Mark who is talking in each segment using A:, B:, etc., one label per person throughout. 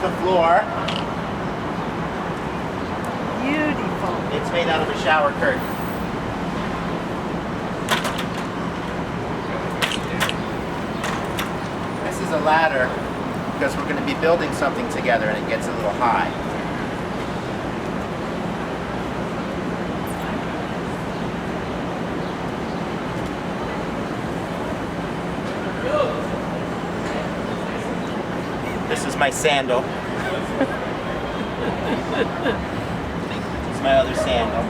A: the floor.
B: Beautiful.
A: It's made out of a shower curtain. This is a ladder because we're going to be building something together and it gets a little high. This is my sandal. This is my other sandal.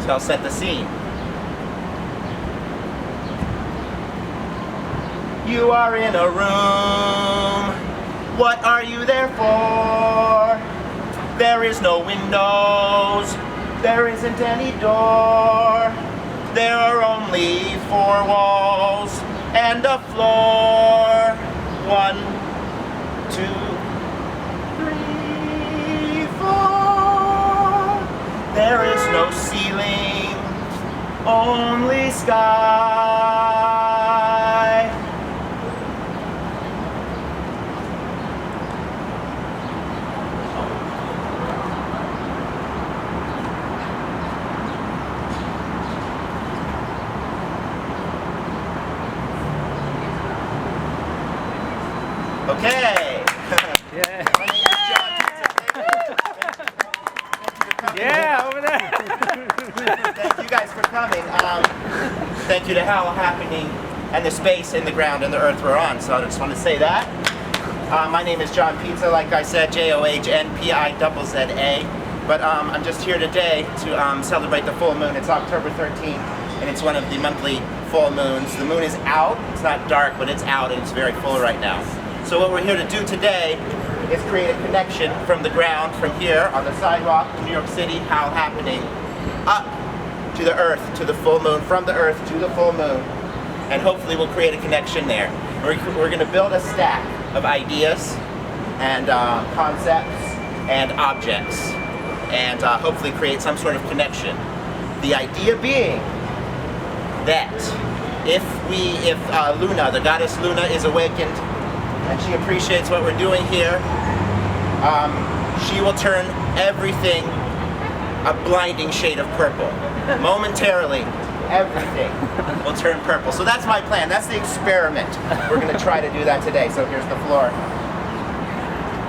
A: So I'll set the scene. You are in a room. What are you there for? There is no windows. There isn't any door. There are only 4 walls and a floor. 1, 2, 3, 4. There is no ceiling, only sky. Okay.
B: Yeah.
A: My name is John.
B: Yeah, over there.
A: Thank you guys for coming. Thank you to How Happening and the space and the ground and the earth we're on. So I just want to say that. My name is John Pizza, like I said, JOHNPIZZA. But I'm just here today to celebrate the full moon. It's October 13th, and it's one of the monthly full moons. The moon is out. It's not dark, but it's out, and it's very full right now. So what we're here to do today is create a connection from the ground, from here on the sidewalk in New York City, How Happening, up to the earth, to the full moon, from the earth to the full moon, and hopefully we'll create a connection there. We're going to build a stack of ideas and concepts and objects, and hopefully create some sort of connection. The idea being that if Luna, the goddess Luna, is awakened and she appreciates what we're doing here, she will turn everything a blinding shade of purple. Momentarily, everything will turn purple. So that's my plan. That's the experiment. We're going to try to do that today. So here's the floor.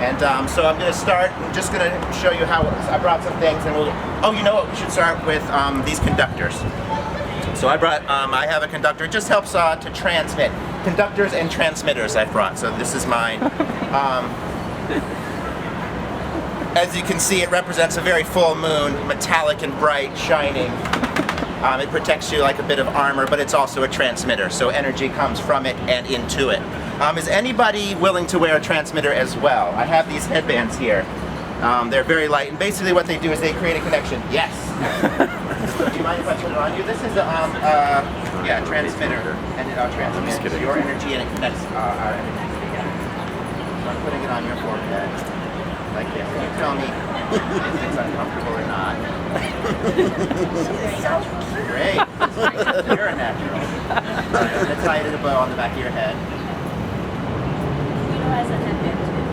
A: And so I'm going to start. I'm just going to show you how I brought some things, and we'll. Oh, you know what? We should start with these conductors. So I have a conductor. It just helps to transmit. Conductors and transmitters I've brought. So this is mine. As you can see, it represents a very full moon, metallic and bright, shining. It protects you like a bit of armor, but it's also a transmitter. So energy comes from it and into it. Is anybody willing to wear a transmitter as well? I have these headbands here. They're very light, and basically what they do is they create a connection. Yes. Do you mind if I put it on you? This is a transmitter, and it transmits your energy and it connects our energy together. So I'm putting it on your forehead, like this. Can you tell me if it's uncomfortable or not? Great. You're a natural. I'm going to tie it in a bow on the back of your head.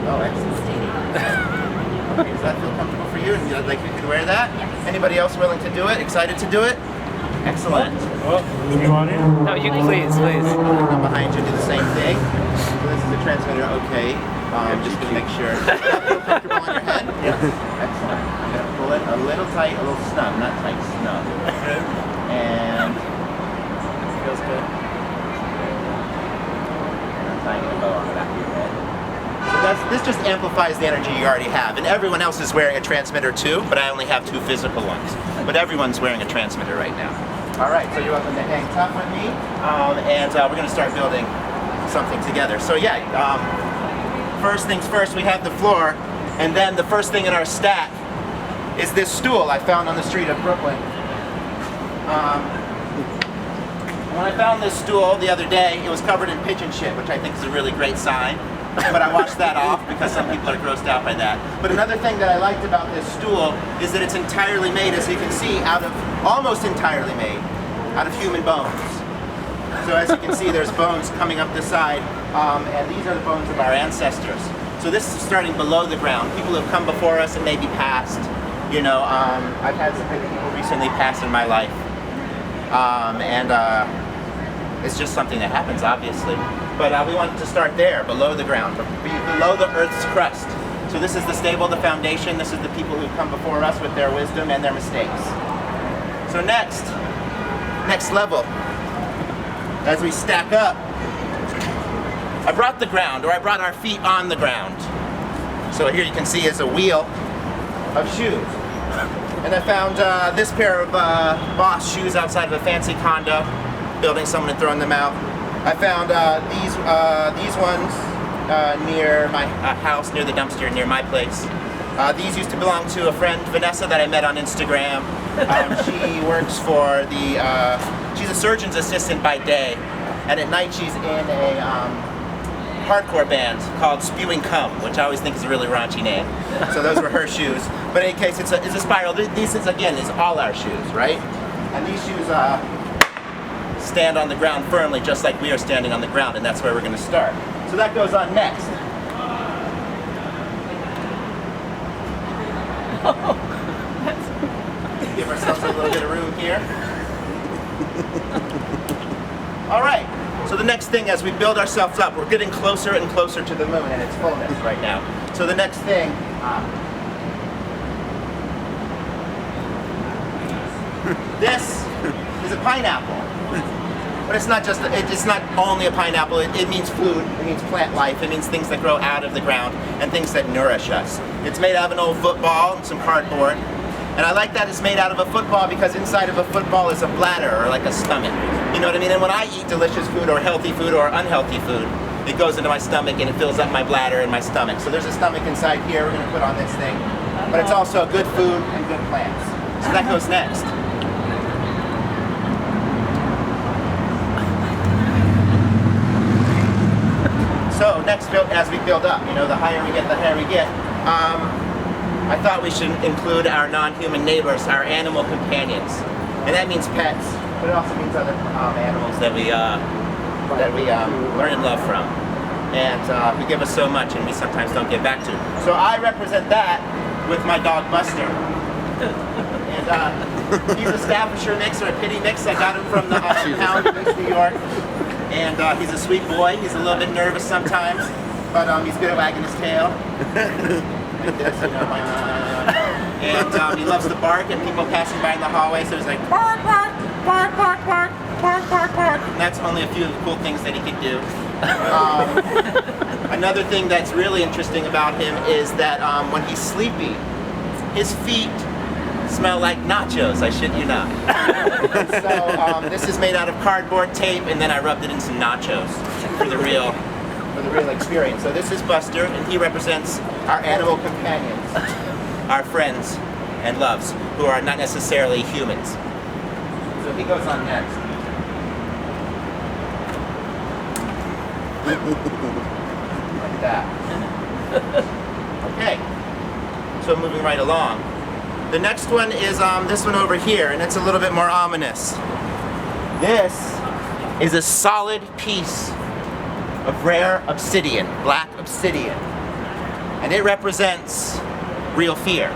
A: Oh, excellent. Okay, does that feel comfortable for you? And you'd like you could wear that?
C: Yes.
A: Anybody else willing to do it? Excited to do it? Excellent.
D: Oh, you want it?
B: No, you please.
A: Come behind you, do the same thing. So this is a transmitter, okay. Just to make sure. Does that feel comfortable on your head? Yeah. Excellent. I'm going to pull it a little tight, a little snug, not tight, snug. And feels good. And I'm tying a bow on the back of your head. So this just amplifies the energy you already have. And everyone else is wearing a transmitter too, but I only have 2 physical ones. But everyone's wearing a transmitter right now. All right, so you're welcome to hang tough with me. And we're going to start building something together. So yeah, first things first, we have the floor. And then the first thing in our stack is this stool I found on the street of Brooklyn. When I found this stool the other day, it was covered in pigeon shit, which I think is a really great sign. but I washed that off because some people are grossed out by that. But another thing that I liked about this stool is that it's entirely made, as you can see, almost entirely made out of human bones. So as you can see, there's bones coming up the side, and these are the bones of our ancestors. So this is starting below the ground. People have come before us and maybe passed. You know, I've had some people recently pass in my life, and it's just something that happens, obviously. But we wanted to start there, below the ground, below the Earth's crust. So this is the stable, the foundation. This is the people who've come before us with their wisdom and their mistakes. So next level, as we stack up, I brought the ground, or I brought our feet on the ground. So here you can see is a wheel of shoes. And I found this pair of Boss shoes outside of a fancy condo, building someone and throwing them out. I found these ones near my house, near the dumpster, near my place. These used to belong to a friend, Vanessa, that I met on Instagram. She works for she's a surgeon's assistant by day, and at night she's in a hardcore band called Spewing Cum, which I always think is a really raunchy name. So those were her shoes. But in any case, it's a spiral. These again is all our shoes, right? And these shoes stand on the ground firmly, just like we are standing on the ground, and that's where we're going to start. So that goes on next. Give ourselves a little bit of room here. All right. So the next thing, as we build ourselves up, we're getting closer and closer to the moon and its fullness right now. So the next thing, this is a pineapple. But it's not only a pineapple, it means food, it means plant life, it means things that grow out of the ground and things that nourish us. It's made out of an old football and some cardboard. And I like that it's made out of a football because inside of a football is a bladder, or like a stomach. You know what I mean? And when I eat delicious food or healthy food or unhealthy food, it goes into my stomach and it fills up my bladder and my stomach. So there's a stomach inside here we're going to put on this thing. But it's also good food and good plants. So that goes next. So next, as we build up, you know, the higher we get, the higher we get. I thought we should include our non-human neighbors, our animal companions, and that means pets, but it also means other animals that we learn and love from, and who give us so much, and we sometimes don't give back to. So I represent that with my dog Buster, and he's a Staffordshire mix or a Pity mix. I got him from the pound in East New York, and he's a sweet boy. He's a little bit nervous sometimes, but he's good at wagging his tail. Like this, you know, and he loves to bark at people passing by in the hallway, so he's like bark, bark, bark, bark, bark, bark, bark, bark. And that's only a few of the cool things that he can do. Another thing that's really interesting about him is that when he's sleepy, his feet smell like nachos, I shit you not. So this is made out of cardboard tape, and then I rubbed it in some nachos for the real experience. So this is Buster, and he represents our animal companions, our friends and loves, who are not necessarily humans. So he goes on next. Like that. Okay. So moving right along. The next one is this one over here, and it's a little bit more ominous. This is a solid piece of rare obsidian, black obsidian. And it represents real fear,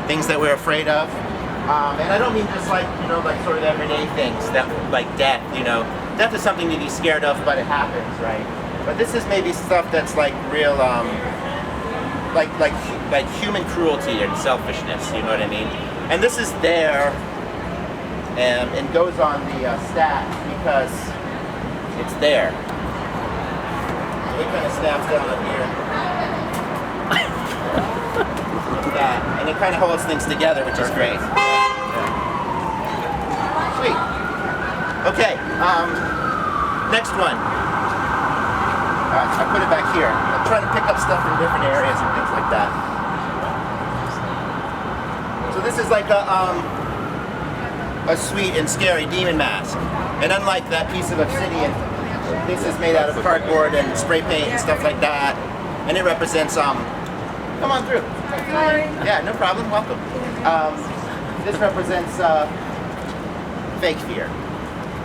A: things that we're afraid of. And I don't mean just like, you know, like sort of everyday things, that like death, you know. Death is something to be scared of, but it happens, right? But this is maybe stuff that's like real, like human cruelty and selfishness, you know what I mean? And this is there, and goes on the stack because it's there. It kind of snaps down up here. Like that. And it kind of holds things together, which is great. Sweet. Okay, next one. I put it back here. I'm trying to pick up stuff from different areas and things like that. So this is like a sweet and scary demon mask. And unlike that piece of obsidian, This is made out of cardboard and spray paint and stuff like that. And it represents, come on through. Yeah, no problem, welcome. This represents fake fear.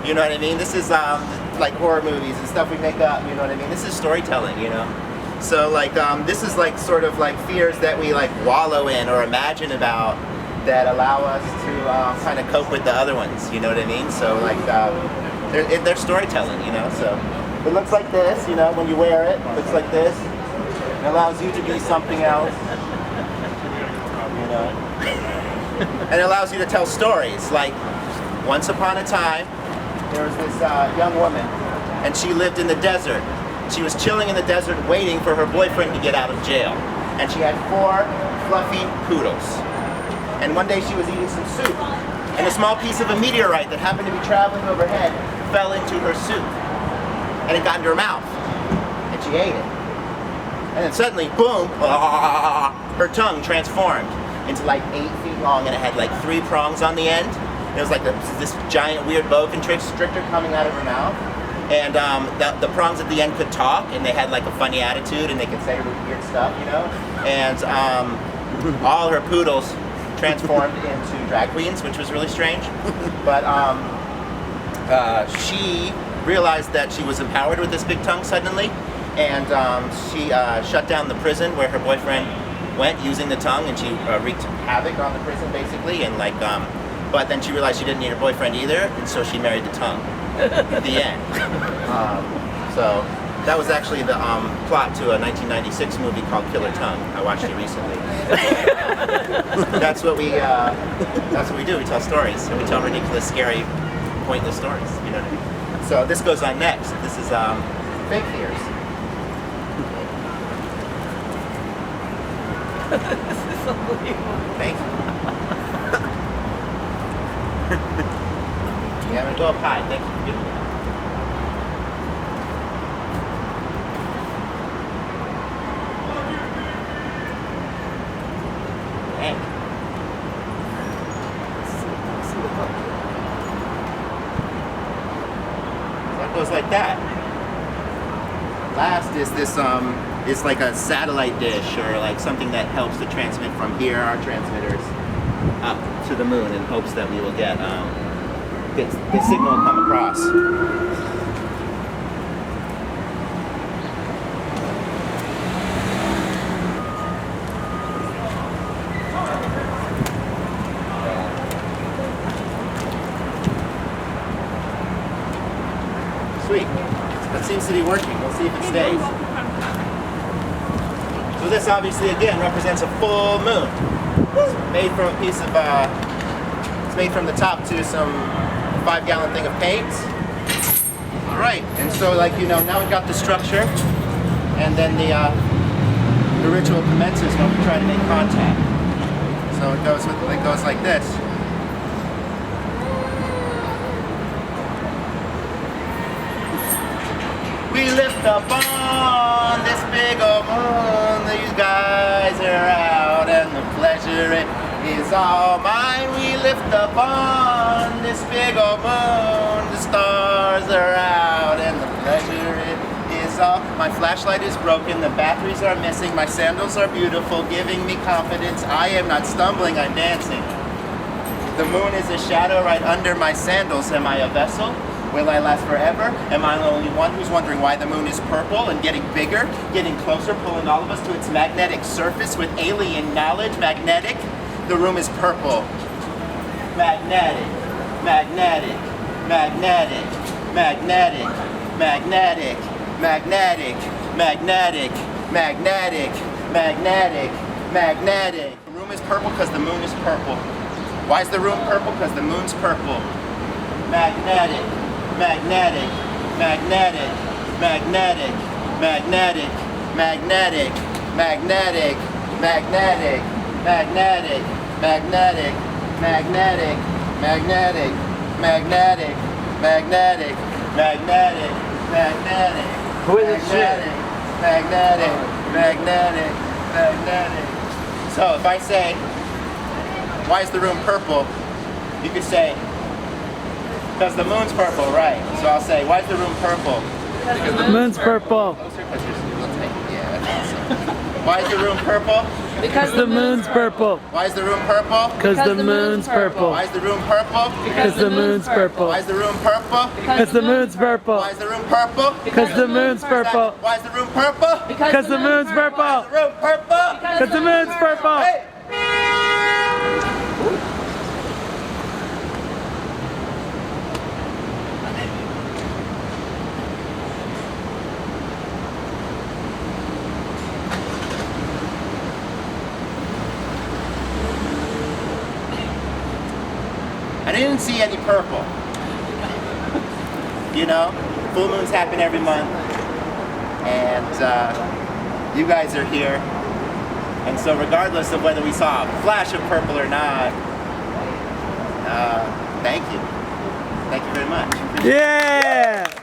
A: You know what I mean? This is like horror movies and stuff we make up, you know what I mean? This is storytelling, you know? So like, this is like sort of like fears that we like wallow in or imagine about that allow us to kind of cope with the other ones, you know what I mean? So like, they're storytelling, you know? So it looks like this, you know, when you wear it, it looks like this. It allows you to be something else, you know? And it allows you to tell stories, like once upon a time, there was this young woman, and she lived in the desert. She was chilling in the desert waiting for her boyfriend to get out of jail. And she had 4 fluffy poodles. And one day she was eating some soup, and a small piece of a meteorite that happened to be traveling overhead fell into her soup. And it got into her mouth, and she ate it. And then suddenly, boom, her tongue transformed into like 8 feet long, and it had like 3 prongs on the end. It was like this giant weird boa constrictor coming out of her mouth. And the prongs at the end could talk, and they had like a funny attitude, and they could say weird stuff, you know? And all her poodles transformed into drag queens, which was really strange. But she realized that she was empowered with this big tongue suddenly, and she shut down the prison where her boyfriend went using the tongue, and she wreaked havoc on the prison basically, and like, but then she realized she didn't need her boyfriend either, and so she married the tongue. At the end. So that was actually the plot to a 1996 movie called Killer Tongue. I watched it recently. That's what we do. We tell stories, and we tell ridiculous, scary, pointless stories. You know what I mean? So this goes on next. This is fake fears.
B: This is unbelievable.
A: Thank you. Yeah, I'm gonna go up high. Thank you for giving me that. Dang. That goes like that. Last is this is like a satellite dish or like something that helps to transmit from here, our transmitters, up to the moon in hopes that we will get the signal come across. Sweet. That seems to be working. We'll see if it stays. So this obviously again represents a full moon. It's made from a piece of it's made from the top to some 5-gallon thing of paint. All right, and so like, you know, now we've got the structure, and then the ritual commences when we try to make contact. So it goes like this. We lift up on this big old moon, these guys are out, and the pleasure it is all mine. We lift up on this big old moon, the stars are out, and the pleasure it is all. My flashlight is broken, the batteries are missing, my sandals are beautiful, giving me confidence. I am not stumbling, I'm dancing. The moon is a shadow right under my sandals. Am I a vessel? Will I last forever? Am I the only one who's wondering why the moon is purple and getting bigger, getting closer, pulling all of us to its magnetic surface with alien knowledge? Magnetic? The room is purple. Magnetic, magnetic, magnetic, magnetic, magnetic, magnetic, magnetic, magnetic, magnetic, magnetic. The room is purple because the moon is purple. Why is the room purple? Because the moon's purple. Magnetic, magnetic, magnetic, magnetic, magnetic, magnetic, magnetic, magnetic, magnetic, magnetic, magnetic, magnetic, magnetic, magnetic, magnetic, magnetic.
B: Who is this shit?
A: Magnetic, magnetic, magnetic. So if I say, why is the room purple? You could say, because the moon's purple, right? So I'll say, why is the room purple?
B: the
C: moon's purple.
A: Why is the room purple?
B: Because
C: The moon's purple.
A: Why is the room purple?
C: Because the moon's purple.
A: Why is the room purple?
C: Because the moon's purple.
A: Why is the room purple?
C: Because the moon's purple.
A: Why is the room purple?
C: Because the moon's purple.
A: Why is the room purple?
C: Because the moon's purple.
A: The room purple?
C: Because the moon's purple.
A: Hey! I didn't see any purple. You know, full moons happen every month, and you guys are here. And so regardless of whether we saw a flash of purple or not, thank you. Thank you very much.
C: Yeah!